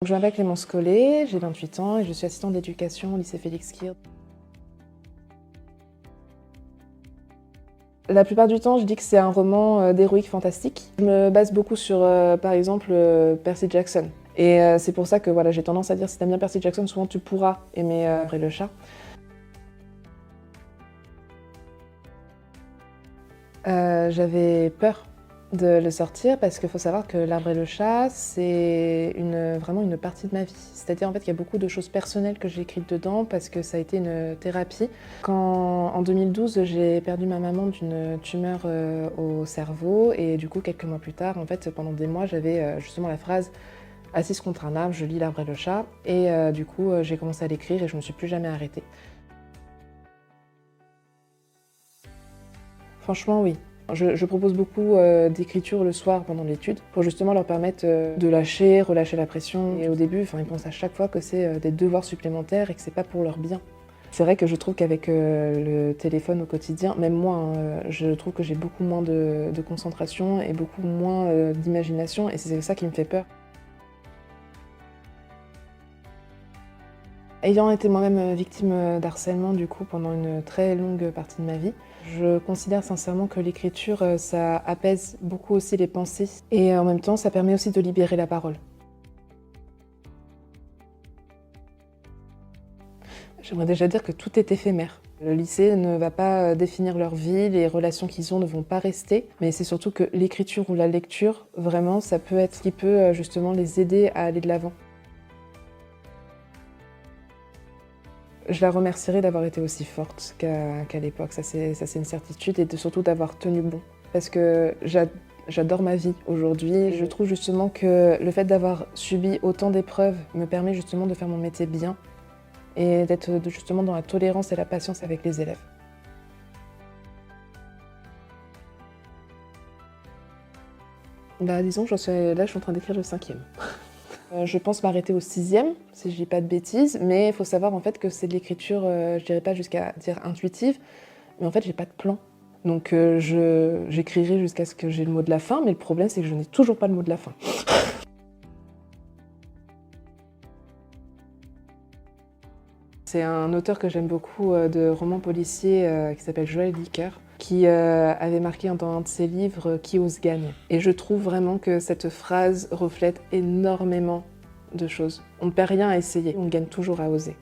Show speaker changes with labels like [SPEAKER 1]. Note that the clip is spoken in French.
[SPEAKER 1] Je m'appelle Clémence Collet, j'ai 28 ans et je suis assistante d'éducation au lycée Félix Kird. La plupart du temps, je dis que c'est un roman d'héroïque fantastique. Je me base beaucoup sur, par exemple, Percy Jackson. Et c'est pour ça que voilà, j'ai tendance à dire si t'aimes bien Percy Jackson, souvent tu pourras aimer L'arbre et le chat. J'avais peur de le sortir parce qu'il faut savoir que L'arbre et le chat, c'est vraiment une partie de ma vie. C'est-à-dire en fait qu'il y a beaucoup de choses personnelles que j'ai écrites dedans parce que ça a été une thérapie. Quand en 2012, j'ai perdu ma maman d'une tumeur au cerveau et du coup quelques mois plus tard, en fait pendant des mois, j'avais justement la phrase assise contre un arbre, je lis L'arbre et le chat et du coup j'ai commencé à l'écrire et je me suis plus jamais arrêtée. Franchement, oui. Je propose beaucoup d'écriture le soir pendant l'étude pour justement leur permettre de lâcher, relâcher la pression. Et au début, ils pensent à chaque fois que c'est des devoirs supplémentaires et que c'est pas pour leur bien. C'est vrai que je trouve qu'avec le téléphone au quotidien, même moi, hein, je trouve que j'ai beaucoup moins de concentration et beaucoup moins d'imagination et c'est ça qui me fait peur. Ayant été moi-même victime d'harcèlement du coup pendant une très longue partie de ma vie, je considère sincèrement que l'écriture, ça apaise beaucoup aussi les pensées et en même temps, ça permet aussi de libérer la parole. J'aimerais déjà dire que tout est éphémère. Le lycée ne va pas définir leur vie, les relations qu'ils ont ne vont pas rester, mais c'est surtout que l'écriture ou la lecture, vraiment, ça peut être ce qui peut justement les aider à aller de l'avant. Je la remercierai d'avoir été aussi forte qu'à l'époque, ça c'est une certitude, et surtout d'avoir tenu bon. Parce que j'adore ma vie aujourd'hui. Je trouve justement que le fait d'avoir subi autant d'épreuves me permet justement de faire mon métier bien et d'être justement dans la tolérance et la patience avec les élèves. Bah disons que là je suis en train d'écrire le 5e. Je pense m'arrêter au 6e, si je dis pas de bêtises, mais il faut savoir en fait que c'est de l'écriture, je dirais pas jusqu'à dire intuitive, mais en fait j'ai pas de plan. Donc j'écrirai jusqu'à ce que j'ai le mot de la fin, mais le problème c'est que je n'ai toujours pas le mot de la fin. C'est un auteur que j'aime beaucoup de romans policiers qui s'appelle Joël Dicker, qui avait marqué dans un de ses livres « Qui ose gagne ». Et je trouve vraiment que cette phrase reflète énormément de choses. On ne perd rien à essayer, on gagne toujours à oser.